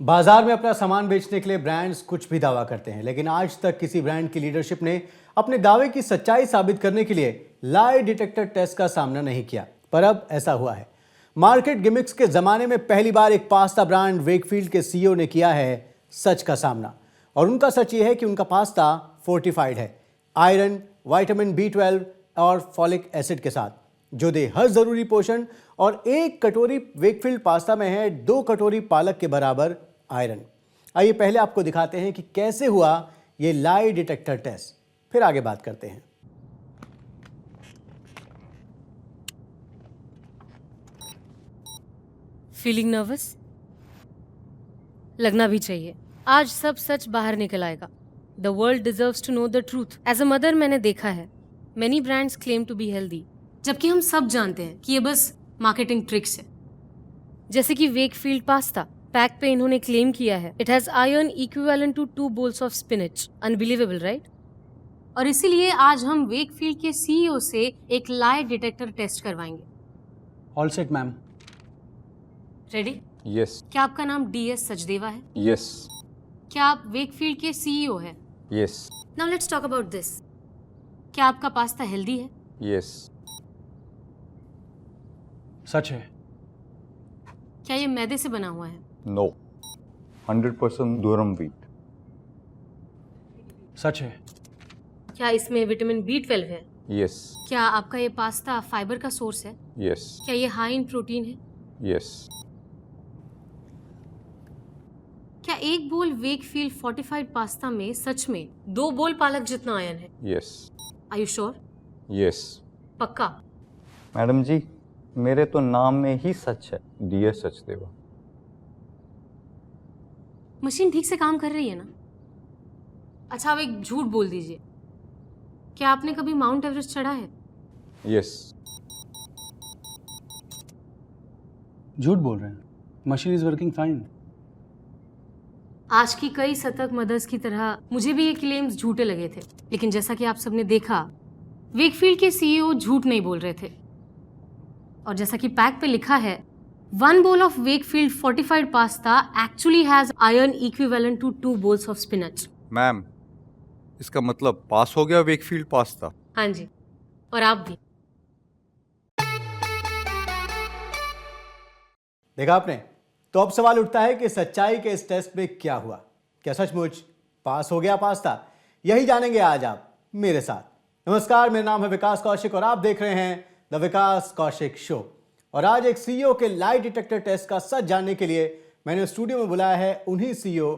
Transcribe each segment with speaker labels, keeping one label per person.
Speaker 1: बाजार में अपना सामान बेचने के लिए ब्रांड्स कुछ भी दावा करते हैं, लेकिन आज तक किसी ब्रांड की लीडरशिप ने अपने दावे की सच्चाई साबित करने के लिए लाई डिटेक्टर टेस्ट का सामना नहीं किया। पर अब ऐसा हुआ है। मार्केट गिमिक्स के जमाने में पहली बार एक पास्ता ब्रांड वेकफील्ड के सीईओ ने किया है सच का सामना। और उनका सच ये है कि उनका पास्ता फोर्टिफाइड है आयरन, विटामिन B12 और फॉलिक एसिड के साथ, जो दे हर जरूरी पोषण। और एक कटोरी वेकफील्ड पास्ता में है 2 कटोरी पालक के बराबर आयरन। आइए पहले आपको दिखाते हैं कि कैसे हुआ ये लाई डिटेक्टर टेस्ट, फिर आगे बात करते हैं।
Speaker 2: Feeling nervous? लगना भी चाहिए। आज सब सच बाहर निकल आएगा। The world deserves to know the truth. As a mother मैंने देखा है many brands claim to be healthy, जबकि हम सब जानते हैं कि ये बस मार्केटिंग ट्रिक्स है। जैसे कि वेकफील्ड पास्ता, पैक पे इन्होंने क्लेम किया है it has iron equivalent to 2 bowls of spinach. Unbelievable, right? और इसीलिए आज हम वेकफील्ड के सीईओ से एक लाई डिटेक्टर टेस्ट करवाएंगे।
Speaker 1: All set ma'am.
Speaker 2: Ready?
Speaker 3: Yes.
Speaker 2: क्या आपका नाम DS सचदेवा है?
Speaker 3: यस।
Speaker 2: क्या आप वेकफील्ड के सीईओ हैं?
Speaker 3: Yes.
Speaker 2: Now let's talk about this. क्या आपका पास्ता हेल्दी है?
Speaker 3: यस।
Speaker 1: सच है।
Speaker 2: क्या ये मैदे से बना हुआ है?
Speaker 3: नो। 100% दुरम व्हीट।
Speaker 1: सच है।
Speaker 2: क्या इसमें विटामिन B12 है?
Speaker 3: यस।
Speaker 2: क्या आपका ये पास्ता फाइबर का सोर्स है?
Speaker 3: यस।
Speaker 2: क्या ये हाई इन प्रोटीन है?
Speaker 3: यस।
Speaker 2: क्या एक बोल वेकफील्ड फोर्टिफाइड पास्ता में सच में 2 बोल पालक जितना आयरन है?
Speaker 3: Yes.
Speaker 2: Are you sure?
Speaker 3: Yes.
Speaker 2: पक्का?
Speaker 3: मैडम जी, मेरे तो नाम में ही सच है, DS सचदेवा।
Speaker 2: मशीन ठीक से काम कर रही है ना? अच्छा, अब एक झूठ बोल दीजिए। क्या आपने कभी माउंट एवरेस्ट चढ़ा है?
Speaker 3: यस।
Speaker 1: झूठ बोल रहे हैं, मशीन इज वर्किंग फाइन।
Speaker 2: आज की कई सतर्क मदर्स की तरह मुझे भी ये क्लेम्स झूठे लगे थे, लेकिन जैसा कि आप सबने देखा वेकफील्ड के सीईओ झूठ नहीं बोल रहे थे। और जैसा कि पैक पे लिखा है 1 bowl of Wakefield fortified pasta actually has iron equivalent to 2 bowls of spinach.
Speaker 3: Ma'am, इसका मतलब पास हो गया वेकफील्ड पास्ता?
Speaker 2: हाँ जी, और आप भी।
Speaker 1: देखा आपने? तो अब सवाल उठता है कि सच्चाई के इस टेस्ट में क्या हुआ। क्या सचमुच पास हो गया पास्ता? यही जानेंगे आज आप मेरे साथ। नमस्कार, मेरा नाम है विकास कौशिक और आप देख रहे हैं द विकास कौशिक शो। और आज एक सीईओ के लाई डिटेक्टर टेस्ट का सच जानने के लिए मैंने स्टूडियो में बुलाया है उन्हीं सीईओ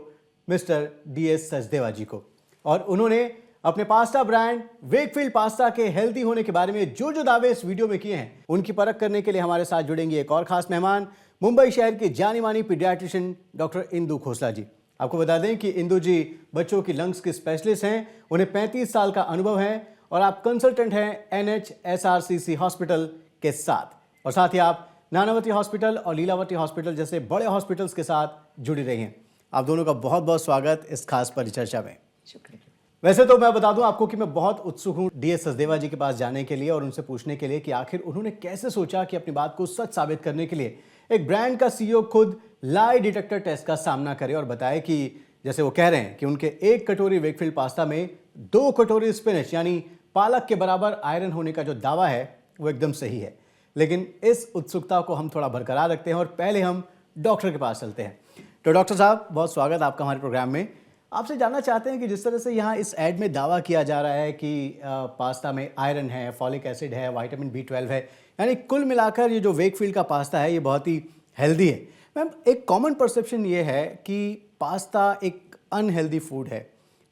Speaker 1: मिस्टर DS सचदेवा जी को। और उन्होंने अपने पास्ता ब्रांड वेकफील्ड पास्ता के हेल्दी होने के बारे में जो दावे इस वीडियो में किए हैं, उनकी परख करने के लिए हमारे साथ जुड़ेंगे एक और खास मेहमान, मुंबई शहर की जानी मानी पीडियाट्रिशियन डॉक्टर इंदु खोसला जी। आपको बता दें कि इंदु जी बच्चों की लंग्स की स्पेशलिस्ट हैं, उन्हें 35 साल का अनुभव है और आप कंसल्टेंट हैं NHSRCC हॉस्पिटल के साथ। और साथ ही आप नानावती हॉस्पिटल और लीलावती हॉस्पिटल जैसे बड़े हॉस्पिटल्स के साथ जुड़ी रही हैं। आप दोनों का बहुत बहुत स्वागत इस खास परिचर्चा में।
Speaker 4: शुक्रिया।
Speaker 1: वैसे तो मैं बता दूं आपको कि मैं बहुत उत्सुक हूं DS सचदेवा जी के पास जाने के लिए और उनसे पूछने के लिए कि आखिर उन्होंने कैसे सोचा कि अपनी बात को सच साबित करने के लिए एक ब्रांड का सीईओ खुद लाई डिटेक्टर टेस्ट का सामना करे और बताए कि जैसे वो कह रहे हैं कि उनके 1 कटोरी वेकफील्ड पास्ता में 2 कटोरी स्पिनच यानी पालक के बराबर आयरन होने का जो दावा है वो एकदम सही है। लेकिन इस उत्सुकता को हम थोड़ा बरकरार रखते हैं और पहले हम डॉक्टर के पास चलते हैं। तो डॉक्टर साहब, बहुत स्वागत आपका हमारे प्रोग्राम में। आपसे जानना चाहते हैं कि जिस तरह से यहाँ इस एड में दावा किया जा रहा है कि पास्ता में आयरन है, फॉलिक एसिड है, विटामिन B12 है, यानी कुल मिलाकर ये जो वेकफील्ड का पास्ता है ये बहुत ही हेल्दी है। मैम, एक कॉमन परसेप्शन ये है कि पास्ता एक अनहेल्दी फूड है,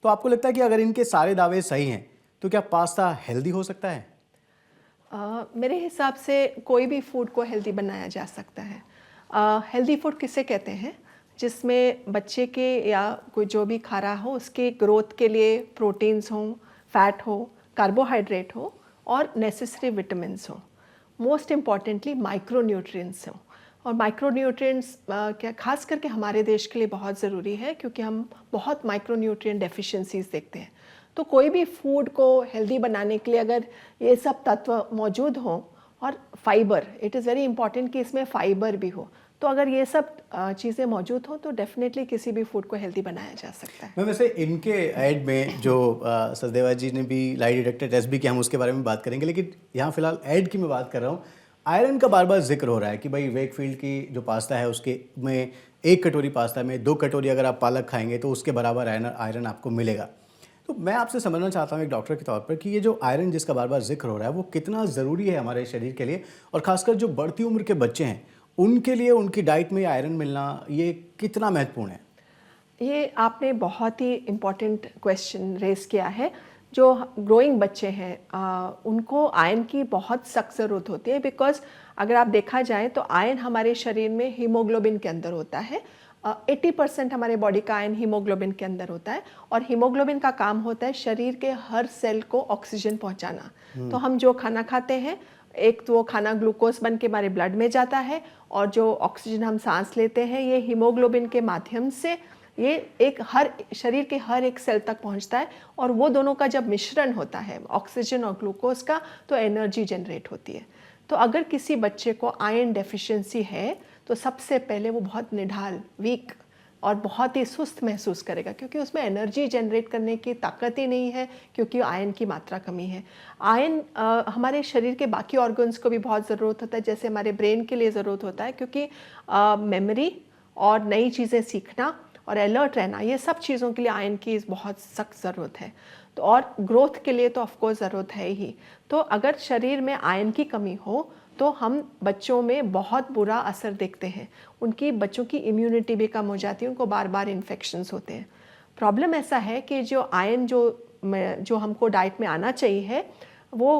Speaker 1: तो आपको लगता है कि अगर इनके सारे दावे सही हैं तो क्या पास्ता हेल्दी हो सकता है?
Speaker 4: मेरे हिसाब से कोई भी फूड को हेल्दी बनाया जा सकता है। हेल्दी फूड किसे कहते हैं? जिसमें बच्चे के या कोई जो भी खा रहा हो उसके ग्रोथ के लिए प्रोटीन्स हो, फैट हो, कार्बोहाइड्रेट हो और नेसेसरी विटामिन्स हो। मोस्ट इम्पॉर्टेंटली माइक्रो न्यूट्रिएंट्स हो। और माइक्रो न्यूट्रिएंट्स क्या खास करके हमारे देश के लिए बहुत ज़रूरी है, क्योंकि हम बहुत माइक्रो न्यूट्रिएंट डेफिशिएंसीज देखते हैं। तो कोई भी फूड को हेल्दी बनाने के लिए अगर ये सब तत्व मौजूद हों और fibre, it is very important कि इसमें फाइबर भी हो, तो अगर ये सब चीज़ें मौजूद हों तो डेफिनेटली किसी भी फूड को हेल्दी बनाया जा सकता है।
Speaker 1: मैं वैसे इनके ऐड में जो सचदेवा जी ने भी लाई डिटेक्टर टेस्ट भी किया, हम उसके बारे में बात करेंगे, लेकिन यहाँ फिलहाल ऐड की मैं बात कर रहा हूँ। आयरन का बार बार जिक्र हो रहा है कि भाई वेकफील्ड की जो पास्ता है उसके में 1 कटोरी पास्ता में 2 कटोरी अगर आप पालक खाएंगे तो उसके बराबर आयरन आपको मिलेगा। तो मैं आपसे समझना चाहता हूँ एक डॉक्टर के तौर पर कि ये जो आयरन जिसका बार बार जिक्र हो रहा है वो कितना ज़रूरी है हमारे शरीर के लिए, और ख़ासकर जो बढ़ती उम्र के बच्चे हैं उनके लिए उनकी डाइट में आयरन मिलना ये कितना महत्वपूर्ण है?
Speaker 4: ये आपने बहुत ही इम्पॉर्टेंट क्वेश्चन रेस किया है। जो ग्रोइंग बच्चे हैं उनको आयरन की बहुत सख्त ज़रूरत होती है, बिकॉज अगर आप देखा जाए तो आयरन हमारे शरीर में हीमोग्लोबिन के अंदर होता है। 80% हमारे बॉडी का आयरन हीमोग्लोबिन के अंदर होता है, और हीमोग्लोबिन का काम होता है शरीर के हर सेल को ऑक्सीजन पहुंचाना। तो हम जो खाना खाते हैं, एक तो वो खाना ग्लूकोज बन के हमारे ब्लड में जाता है, और जो ऑक्सीजन हम सांस लेते हैं ये हीमोग्लोबिन के माध्यम से ये एक हर शरीर के हर एक सेल तक पहुंचता है, और वो दोनों का जब मिश्रण होता है ऑक्सीजन और ग्लूकोज का तो एनर्जी जनरेट होती है। तो अगर किसी बच्चे को आयरन डेफिशिएंसी है तो सबसे पहले वो बहुत निढाल, वीक और बहुत ही सुस्त महसूस करेगा, क्योंकि उसमें एनर्जी जनरेट करने की ताकत ही नहीं है, क्योंकि आयरन की मात्रा कमी है। आयरन हमारे शरीर के बाकी ऑर्गन्स को भी बहुत ज़रूरत होता है, जैसे हमारे ब्रेन के लिए ज़रूरत होता है, क्योंकि मेमोरी और नई चीज़ें सीखना और अलर्ट रहना, ये सब चीज़ों के लिए आयरन की बहुत सख्त ज़रूरत है। तो और ग्रोथ के लिए तो ऑफकोर्स ज़रूरत है ही। तो अगर शरीर में आयरन की कमी हो तो हम बच्चों में बहुत बुरा असर देखते हैं। उनकी बच्चों की इम्यूनिटी भी कम हो जाती है, उनको बार बार इन्फेक्शंस होते हैं। प्रॉब्लम ऐसा है कि जो आयरन जो हमको डाइट में आना चाहिए वो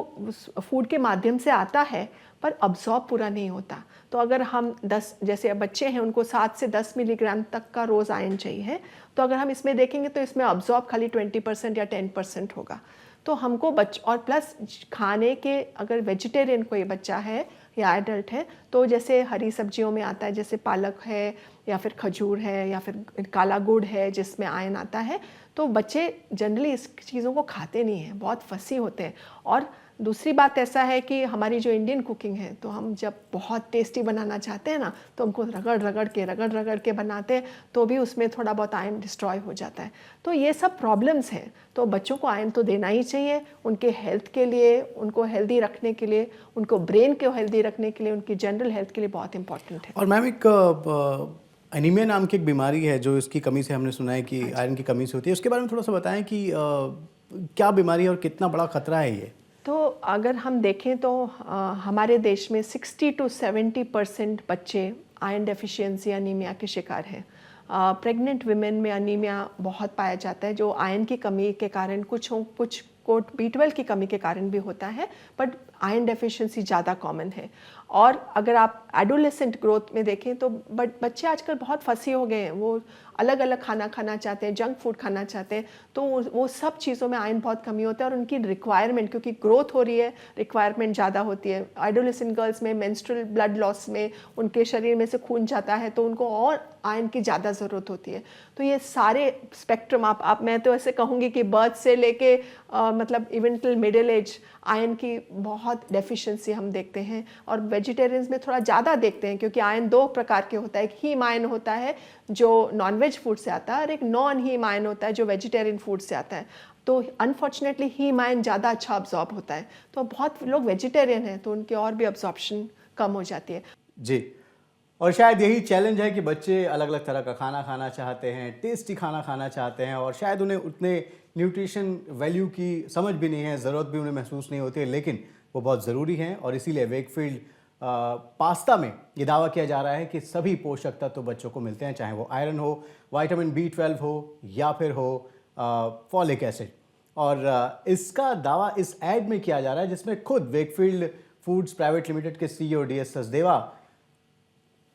Speaker 4: फूड के माध्यम से आता है, पर अब्जॉर्ब पूरा नहीं होता। तो अगर हम 10 जैसे बच्चे हैं उनको 7 से 10 मिलीग्राम तक का रोज़ आयरन चाहिए, तो अगर हम इसमें देखेंगे तो इसमें अब्जॉर्ब खाली 20% या 10% होगा। तो हमको और प्लस खाने के, अगर वेजिटेरियन कोई बच्चा है या एडल्ट है तो जैसे हरी सब्जियों में आता है, जैसे पालक है या फिर खजूर है या फिर काला गुड़ है जिसमें आयरन आता है, तो बच्चे जनरली इस चीज़ों को खाते नहीं हैं, बहुत फसी होते हैं। और दूसरी बात ऐसा है कि हमारी जो इंडियन कुकिंग है, तो हम जब बहुत टेस्टी बनाना चाहते हैं ना तो हमको रगड़ रगड़ के बनाते हैं, तो भी उसमें थोड़ा बहुत आयरन डिस्ट्रॉय हो जाता है। तो ये सब प्रॉब्लम्स हैं। तो बच्चों को आयरन तो देना ही चाहिए, उनके हेल्थ के लिए, उनको हेल्दी रखने के लिए, उनको ब्रेन को हेल्दी रखने के लिए, उनकी जनरल हेल्थ के लिए बहुत इंपॉर्टेंट है।
Speaker 1: और मैम एक एनीमिया नाम की एक बीमारी है जो इसकी कमी से हमने सुना है कि आयरन की कमी से होती है, उसके बारे में थोड़ा सा बताएं कि क्या बीमारी है और कितना बड़ा खतरा है ये?
Speaker 4: तो अगर हम देखें तो हमारे देश में 60 to 70% बच्चे आयरन डेफिशिएंसी अनीमिया के शिकार हैं। प्रेग्नेंट विमेन में अनीमिया बहुत पाया जाता है, जो आयरन की कमी के कारण, कुछ को B12 की कमी के कारण भी होता है, बट आयरन डेफिशिएंसी ज़्यादा कॉमन है। और अगर आप एडोलेसेंट ग्रोथ में देखें तो बच्चे आजकल बहुत फंसी हो गए हैं, वो अलग अलग खाना खाना चाहते हैं, जंक फूड खाना चाहते हैं, तो वो सब चीज़ों में आयरन बहुत कमी होता है। और उनकी रिक्वायरमेंट, क्योंकि ग्रोथ हो रही है, रिक्वायरमेंट ज़्यादा होती है। एडोलेसेंट गर्ल्स में मेंस्ट्रुअल ब्लड लॉस में उनके शरीर में से खून जाता है, तो उनको और आयरन की ज़्यादा ज़रूरत होती है। तो ये सारे स्पेक्ट्रम आप मैं तो ऐसे कहूँगी कि बर्थ से लेके मतलब even till middle age iron की बहुत डेफिशिएंसी हम देखते हैं। और वेजिटेरियंस में थोड़ा ज़्यादा देखते हैं, क्योंकि आयरन 2 प्रकार के होता है। एक हीम आयरन होता है जो नॉनवेज फूड से आता है, और एक नॉन हीम आयरन होता है जो वेजिटेरियन फूड से आता है। तो अनफॉर्चुनेटली हीम आयरन ज़्यादा अच्छा अब्जॉर्ब होता है। तो बहुत लोग वेजिटेरियन हैं तो उनकी और भी अब्जॉर्प्शन कम हो जाती है।
Speaker 1: जी, और शायद यही चैलेंज है कि बच्चे अलग अलग तरह का खाना खाना चाहते हैं, टेस्टी खाना खाना चाहते हैं, और शायद उन्हें उतने न्यूट्रिशन वैल्यू की समझ भी नहीं है, ज़रूरत भी उन्हें महसूस नहीं होती है, लेकिन वो बहुत ज़रूरी हैं। और इसीलिए वेकफील्ड पास्ता में ये दावा किया जा रहा है कि सभी पोषक तत्व तो बच्चों को मिलते हैं, चाहे वो आयरन हो, विटामिन B12 हो या फिर हो फॉलिक एसिड। और इसका दावा इस ऐड में किया जा रहा है जिसमें खुद वेकफील्ड फूड्स प्राइवेट लिमिटेड के CEO DS Sachdeva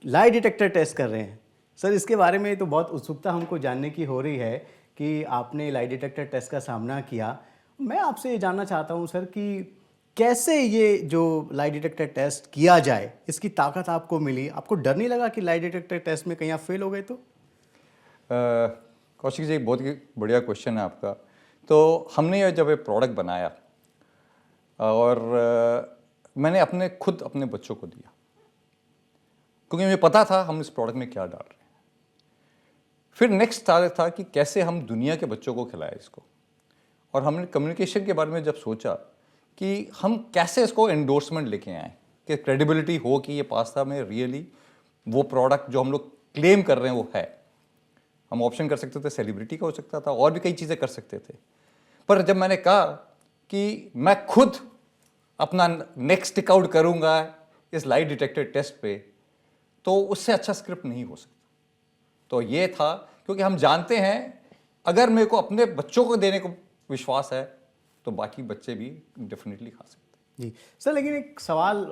Speaker 1: lie detector test कर रहे हैं। सर, इसके बारे में तो बहुत उत्सुकता हमको जानने की हो रही है कि आपने लाई डिटेक्टर टेस्ट का सामना किया। मैं आपसे ये जानना चाहता हूँ सर कि कैसे ये जो लाई डिटेक्टर टेस्ट किया जाए, इसकी ताकत आपको मिली? आपको डर नहीं लगा कि लाई डिटेक्टर टेस्ट में कहीं आप फेल हो गए तो?
Speaker 3: कौशिक जी, बहुत ही बढ़िया क्वेश्चन है आपका। तो हमने ये जब ये प्रोडक्ट बनाया और मैंने अपने बच्चों को दिया, क्योंकि मुझे पता था हम इस प्रोडक्ट में क्या डाल रहे हैं। फिर नेक्स्ट टारगेट था कि कैसे हम दुनिया के बच्चों को खिलाएं इसको, और हमने कम्युनिकेशन के बारे में जब सोचा कि हम कैसे इसको एंडोर्समेंट लेके आएँ कि क्रेडिबिलिटी हो कि ये पास्ता में रियली वो प्रोडक्ट जो हम लोग क्लेम कर रहे हैं वो है। हम ऑप्शन कर सकते थे, सेलिब्रिटी का हो सकता था, और भी कई चीज़ें कर सकते थे, पर जब मैंने कहा कि मैं खुद अपना नेक स्टिक आउट करूँगा इस लाइट डिटेक्टर टेस्ट पे, तो उससे अच्छा स्क्रिप्ट नहीं हो सकता। तो ये था, क्योंकि हम जानते हैं अगर मेरे को अपने बच्चों को देने को विश्वास है तो बाकी बच्चे भी डेफिनेटली खा सकते हैं।
Speaker 1: जी सर, लेकिन एक सवाल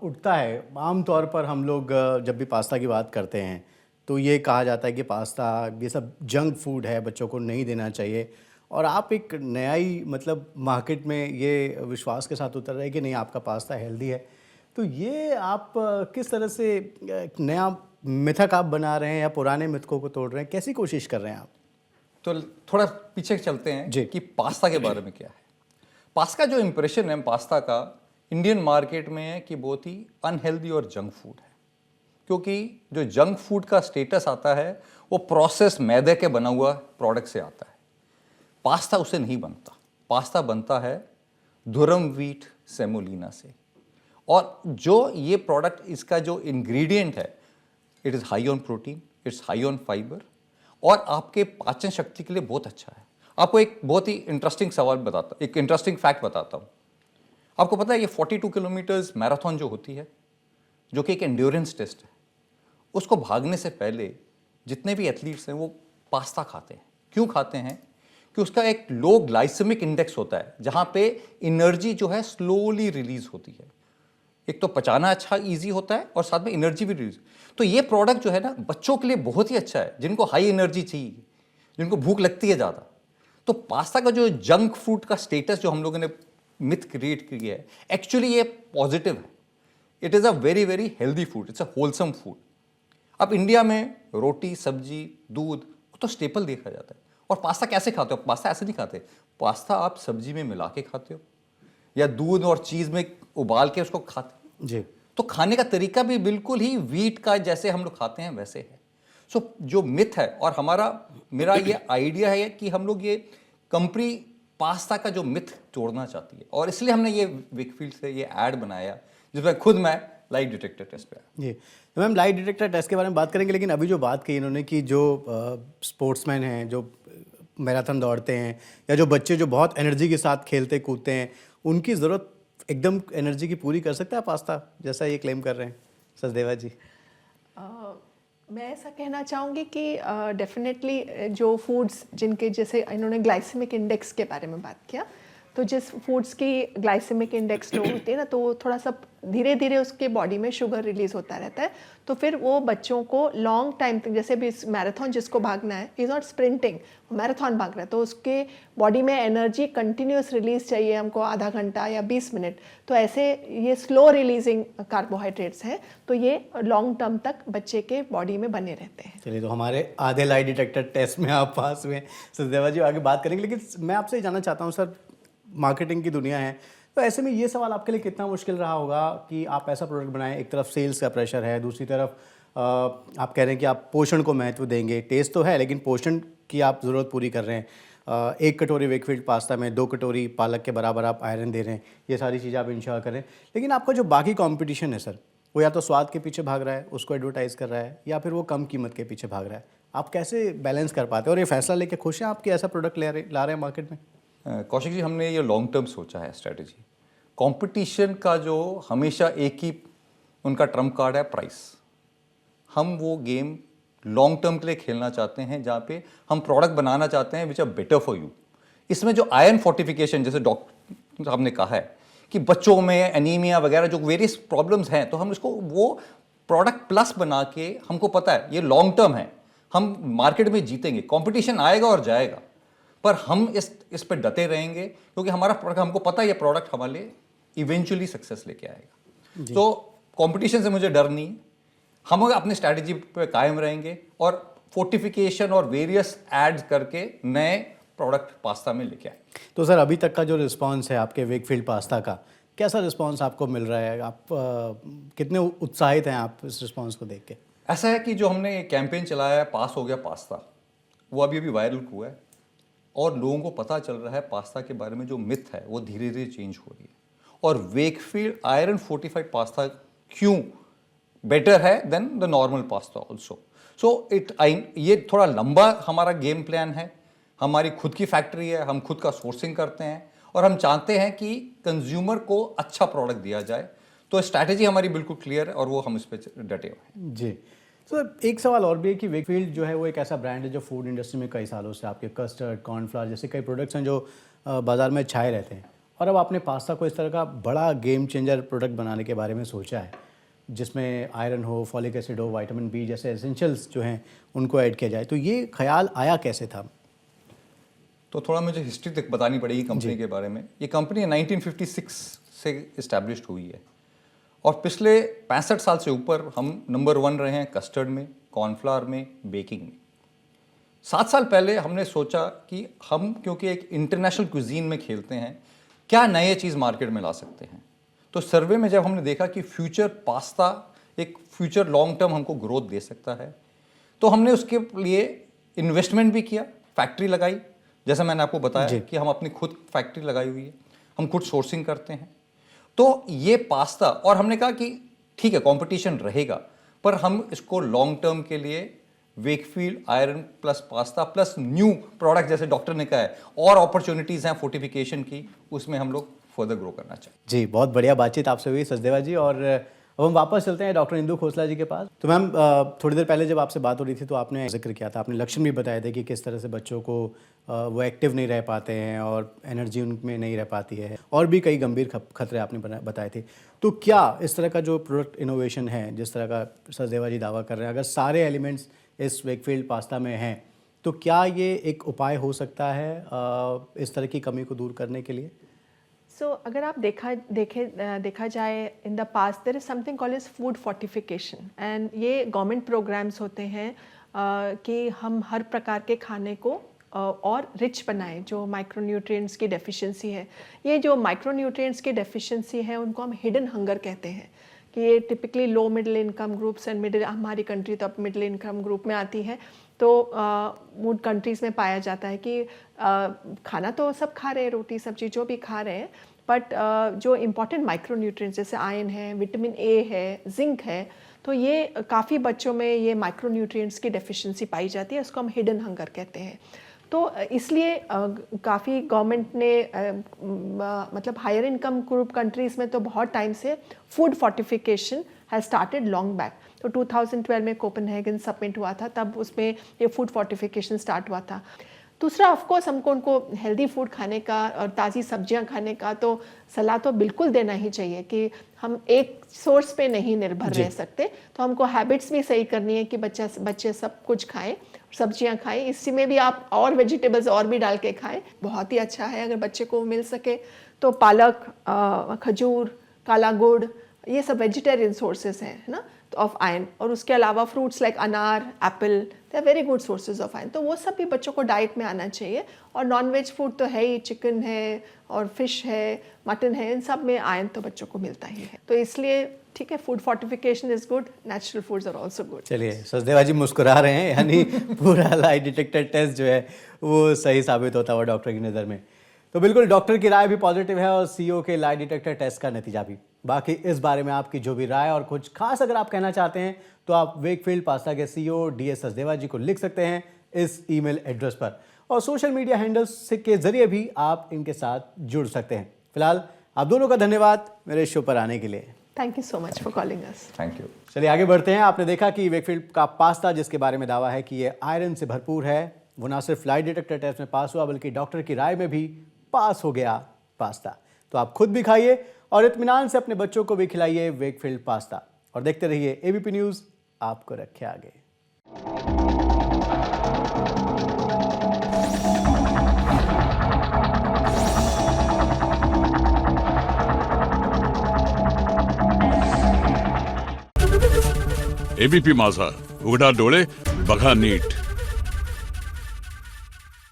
Speaker 1: उठता है, आमतौर पर हम लोग जब भी पास्ता की बात करते हैं तो ये कहा जाता है कि पास्ता ये सब जंक फूड है, बच्चों को नहीं देना चाहिए, और आप एक नया ही मतलब मार्केट में ये विश्वास के साथ उतर रहे हैं कि नहीं आपका पास्ता हेल्दी है। तो ये आप किस तरह से एक नया मिथक आप बना रहे हैं या पुराने मिथकों को तोड़ रहे हैं, कैसी कोशिश कर रहे हैं आप?
Speaker 3: तो थोड़ा पीछे चलते हैं
Speaker 1: जी।
Speaker 3: कि पास्ता के बारे में क्या है। पास्ता का जो इम्प्रेशन है पास्ता का इंडियन मार्केट में है कि बहुत ही अनहेल्दी और जंक फूड है, क्योंकि जो जंक फूड का स्टेटस आता है वो प्रोसेस मैदे के बना हुआ प्रोडक्ट से आता है। पास्ता उससे नहीं बनता, पास्ता बनता है धुरम व्हीट सेमोलिना से, और जो ये प्रोडक्ट इसका जो इंग्रेडिएंट है it is high on protein, it's high on fibre, और आपके पाचन शक्ति के लिए बहुत अच्छा है। आपको एक बहुत ही इंटरेस्टिंग सवाल बताता, एक इंटरेस्टिंग फैक्ट बताता हूँ। आपको पता है ये 42 किलोमीटर्स मैराथन जो होती है, जो कि एक एंड्योरेंस टेस्ट है, उसको भागने से पहले जितने भी एथलीट्स हैं वो पास्ता खाते हैं। क्यों खाते हैं? कि उसका एक लो ग्लाइसेमिक इंडेक्स होता है, जहाँ पे एनर्जी जो है स्लोली रिलीज होती है। एक तो पचाना अच्छा इजी होता है और साथ में एनर्जी भी रिलीज। तो ये प्रोडक्ट जो है ना बच्चों के लिए बहुत ही अच्छा है, जिनको हाई एनर्जी चाहिए, जिनको भूख लगती है ज़्यादा। तो पास्ता का जो जंक फूड का स्टेटस जो हम लोगों ने मिथ क्रिएट किया है, एक्चुअली ये पॉजिटिव है। It is a very very healthy food, it's a wholesome food. अब इंडिया में रोटी, सब्जी, दूध तो स्टेपल देखा जाता है, और पास्ता कैसे खाते हो? पास्ता ऐसे नहीं खाते, पास्ता आप सब्जी में मिला के खाते हो या दूध और चीज़ में उबाल के उसको खाते हो।
Speaker 1: जी।
Speaker 3: तो खाने का तरीका भी बिल्कुल ही व्हीट का जैसे हम लोग खाते हैं वैसे है। सो जो मिथ है, और मेरा ये आइडिया है कि हम लोग ये कंपनी पास्ता का जो मिथ तोड़ना चाहती है, और इसलिए हमने ये विकफील्ड से ये ऐड बनाया जिसमें खुद मैं लाइट डिटेक्टर टेस्ट पे आया।
Speaker 1: जी, तो मैम लाइट डिटेक्टर टेस्ट के बारे में बात करेंगे, लेकिन अभी जो बात की इन्होंने कि जो स्पोर्ट्समैन हैं, जो मैराथन दौड़ते हैं, या जो बच्चे जो बहुत एनर्जी के साथ खेलते कूदते हैं, उनकी ज़रूरत एकदम एनर्जी की पूरी कर सकता है पास्ता, जैसा ये क्लेम कर रहे हैं सचदेवा जी?
Speaker 4: मैं ऐसा कहना चाहूँगी कि डेफिनेटली जो फूड्स जिनके, जैसे इन्होंने ग्लाइसेमिक इंडेक्स के बारे में बात किया, तो जिस फूड्स की ग्लाइसेमिक इंडेक्स लो होती है ना, तो वो थोड़ा सा धीरे धीरे उसके बॉडी में शुगर रिलीज होता रहता है, तो फिर वो बच्चों को लॉन्ग टाइम तक, जैसे भी मैराथन जिसको भागना है, इज़ नॉट स्प्रिंटिंग, मैराथन भाग रहा है, तो उसके बॉडी में एनर्जी कंटिन्यूस रिलीज चाहिए हमको, आधा घंटा या 20 मिनट। तो ऐसे ये स्लो रिलीजिंग कार्बोहाइड्रेट्स हैं, तो ये लॉन्ग टर्म तक बच्चे के बॉडी में बने रहते हैं।
Speaker 1: चलिए, तो हमारे आधे लाइट डिटेक्टर टेस्ट में आप पास में, सचदेवा जी आगे बात करेंगे, लेकिन मैं आपसे जानना चाहता हूँ सर, मार्केटिंग की दुनिया है, तो ऐसे में ये सवाल आपके लिए कितना मुश्किल रहा होगा कि आप ऐसा प्रोडक्ट बनाएं, एक तरफ सेल्स का प्रेशर है, दूसरी तरफ आप कह रहे हैं कि आप पोषण को महत्व देंगे, टेस्ट तो है लेकिन पोषण की आप ज़रूरत पूरी कर रहे हैं। 1 कटोरी वेकफील्ड पास्ता में 2 कटोरी पालक के बराबर आप आयरन दे रहे हैं, ये सारी चीज़ें आप इंश्योर करें, लेकिन आपका जो बाकी कंपटीशन है सर, वो या तो स्वाद के पीछे भाग रहा है, उसको एडवर्टाइज़ कर रहा है, या फिर वो कम कीमत के पीछे भाग रहा है। आप कैसे बैलेंस कर पाते हैं, और ये फैसला लेके खुश हैं आप कि ऐसा प्रोडक्ट ला रहे हैं मार्केट में?
Speaker 3: कौशिक जी, हमने ये लॉन्ग टर्म सोचा है स्ट्रेटेजी। कंपटीशन का जो हमेशा एक ही उनका ट्रम्प कार्ड है, प्राइस। हम वो गेम लॉन्ग टर्म के लिए खेलना चाहते हैं, जहाँ पे हम प्रोडक्ट बनाना चाहते हैं which are better for you. इसमें जो आयरन फोर्टिफिकेशन, जैसे डॉक्टर साहब ने कहा है कि बच्चों में एनीमिया वगैरह जो वेरियस प्रॉब्लम्स हैं, तो हम इसको वो प्रोडक्ट प्लस बना के, हमको पता है ये लॉन्ग टर्म है, हम मार्केट में जीतेंगे, कंपटीशन आएगा और जाएगा, पर हम इस पे डटे रहेंगे, क्योंकि हमारा प्रोडक्ट, हमको पता है ये प्रोडक्ट हमारे लिए इवेंचुअली सक्सेस लेके आएगा। तो कंपटीशन से मुझे डर नहीं है, हम अपनी स्ट्रैटेजी पे कायम रहेंगे और फोर्टिफिकेशन और वेरियस एड्स करके नए प्रोडक्ट पास्ता में लेके आए।
Speaker 1: तो सर अभी तक का जो रिस्पांस है आपके वेकफील्ड पास्ता का, कैसा रिस्पांस आपको मिल रहा है? आप कितने उत्साहित हैं आप इस रिस्पांस को देख के?
Speaker 3: ऐसा है कि जो हमने कैंपेन चलाया है पास हो गया पास्ता, वो अभी अभी वायरल हुआ है और लोगों को पता चल रहा है पास्ता के बारे में जो मिथ है वो धीरे धीरे चेंज हो रही है। और वेकफील्ड आयरन फोर्टिफाइड पास्ता क्यों बेटर है than the normal pasta also. So ये थोड़ा लंबा हमारा गेम प्लान है। हमारी खुद की फैक्ट्री है, हम खुद का सोर्सिंग करते हैं और हम चाहते हैं कि कंज्यूमर को अच्छा प्रोडक्ट दिया जाए। तो स्ट्रैटेजी हमारी बिल्कुल क्लियर है और वो हम इस पर डटे हुए हैं।
Speaker 1: जी सर, एक सवाल और भी है कि वेकफील्ड जो है वो एक ऐसा ब्रांड है जो फूड इंडस्ट्री में कई सालों से आपके कस्टर्ड, कॉर्नफ्लावर जैसे कई प्रोडक्ट्स हैं जो बाज़ार में छाए रहते हैं, और अब आपने पास्ता को इस तरह का बड़ा गेम चेंजर प्रोडक्ट बनाने के बारे में सोचा है जिसमें आयरन हो, फॉलिक एसिड हो, विटामिन बी जैसे एसेंशियल्स जो हैं उनको ऐड किया जाए। तो ये ख्याल आया कैसे था?
Speaker 3: तो थोड़ा मुझे हिस्ट्री तक बतानी पड़ेगी कंपनी के बारे में। ये कंपनी 1956 से इस्टेब्लिश्ड हुई है और पिछले 65 साल से ऊपर हम नंबर 1 रहे हैं कस्टर्ड में, कॉर्नफ्लावर में, बेकिंग में। 7 साल पहले हमने सोचा कि हम क्योंकि एक इंटरनेशनल क्विजीन में खेलते हैं, क्या नए चीज़ मार्केट में ला सकते हैं। तो सर्वे में जब हमने देखा कि फ्यूचर पास्ता एक फ्यूचर लॉन्ग टर्म हमको ग्रोथ दे सकता है, तो हमने उसके लिए इन्वेस्टमेंट भी किया, फैक्ट्री लगाई। जैसा मैंने आपको बताया कि हम अपनी खुद फैक्ट्री लगाई हुई है, हम खुद सोर्सिंग करते हैं। तो ये पास्ता, और हमने कहा कि ठीक है कंपटीशन रहेगा पर हम इसको लॉन्ग टर्म के लिए Wakefield iron plus pasta plus new product, जैसे डॉक्टर ने कहा है, और अपॉर्चुनिटीज़ हैं फोर्टिफिकेशन की, उसमें हम लोग फर्दर ग्रो करना चाहिए।
Speaker 1: जी, बहुत बढ़िया बातचीत आपसे हुई सचदेवा जी। और अब हम वापस चलते हैं डॉक्टर इंदु खोसला जी के पास। तो मैम, थोड़ी देर पहले जब आपसे बात हो रही थी तो आपने जिक्र किया था, आपने लक्षण भी बताए थे कि किस तरह से बच्चों को वो एक्टिव नहीं रह पाते हैं और एनर्जी उनमें नहीं रह पाती है, और भी कई गंभीर खतरे आपने बताए थे। तो क्या इस तरह का जो प्रोडक्ट इनोवेशन है, जिस तरह का सचदेवा जी दावा कर रहे हैं, अगर सारे एलिमेंट्स इस वेकफील्ड पास्ता में हैं, तो क्या ये एक उपाय हो सकता है इस तरह की कमी को दूर करने के लिए?
Speaker 4: सो अगर आप देखा जाए in the past there is something called as food fortification, and ये गवर्नमेंट प्रोग्राम्स होते हैं कि हम हर प्रकार के खाने को और रिच बनाएं जो माइक्रोन्यूट्रिएंट्स की डेफिशिएंसी है। ये जो माइक्रोन्यूट्रिएंट्स की डेफिशिएंसी है उनको हम हिडन हंगर कहते हैं कि ये typically low middle income groups and हमारी कंट्री तो अब मिडिल इनकम ग्रुप में आती है। तो मूड कंट्रीज़ में पाया जाता है कि खाना तो सब खा रहे हैं, रोटी सब्जी जो भी खा रहे हैं, बट जो इम्पॉर्टेंट माइक्रोन्यूट्रिएंट्स जैसे आयरन है, विटामिन ए है, जिंक है, तो ये काफ़ी बच्चों में ये माइक्रोन्यूट्रिएंट्स की डेफिशिएंसी पाई जाती है। इसको हम हिडन हंगर कहते हैं। तो इसलिए काफ़ी गवर्नमेंट ने मतलब हायर इनकम ग्रुप कंट्रीज़ में तो बहुत टाइम से food fortification has started long back. तो 2012 में कोपेनहेगन समिट हुआ था, तब उसमें ये फूड फोर्टिफिकेशन स्टार्ट हुआ था। दूसरा ऑफकोर्स हमको उनको हेल्दी फूड खाने का और ताज़ी सब्जियां खाने का तो सलाह तो बिल्कुल देना ही चाहिए कि हम एक सोर्स पे नहीं निर्भर रह सकते। तो हमको हैबिट्स भी सही करनी है कि बच्चे सब कुछ खाएं, सब्जियां खाएं, इसी में भी आप और वेजिटेबल्स और भी डाल के खाएं, बहुत ही अच्छा है। अगर बच्चे को मिल सके तो पालक, खजूर, काला गुड़, ये सब वेजिटेरियन सोर्सेज हैं, है ना, ऑफ आयरन। और उसके अलावा फ्रूट्स लाइक अनार, apple, they are very good sources of iron. तो वो सब भी बच्चों को डाइट में आना चाहिए। और नॉन वेज फूड तो है ही, चिकन है और फिश है, मटन है, इन सब में आयरन तो बच्चों को मिलता ही है। तो इसलिए ठीक है, food fortification is good, natural foods are also good.
Speaker 1: चलिए, सचदेवा जी मुस्कुरा रहे हैं, यानी पूरा लाई डिटेक्टर टेस्ट जो है वो सही साबित होता हुआ डॉक्टर की नज़र में। तो बिल्कुल डॉक्टर की राय भी पॉजिटिव है और सीईओ के लाई डिटेक्टर टेस्ट का नतीजा भी। बाकी इस बारे में आपकी जो भी राय और कुछ खास अगर आप कहना चाहते हैं तो आप वेकफील्ड पास्ता के सीईओ डीएस सचदेवा जी को लिख सकते हैं इस ईमेल एड्रेस पर, और सोशल मीडिया हैंडल्स के जरिए भी आप इनके साथ जुड़ सकते हैं। फिलहाल आप दोनों का धन्यवाद मेरे शो पर आने के लिए।
Speaker 4: Thank you so much for calling us.
Speaker 3: Thank you.
Speaker 1: चलिए आगे बढ़ते हैं। आपने देखा कि वेकफील्ड का पास्ता, जिसके बारे में दावा है कि ये आयरन से भरपूर है, वो ना सिर्फ लाई डिटेक्टर टेस्ट में पास हुआ बल्कि डॉक्टर की राय में भी पास हो गया पास्ता। तो आप खुद भी खाइए और इत्मीनान से अपने बच्चों को भी खिलाइए वेकफील्ड पास्ता, और देखते रहिए एबीपी न्यूज़, आपको रखे आगे।
Speaker 5: एबीपी माझा, उघडा डोळे बघा नीट।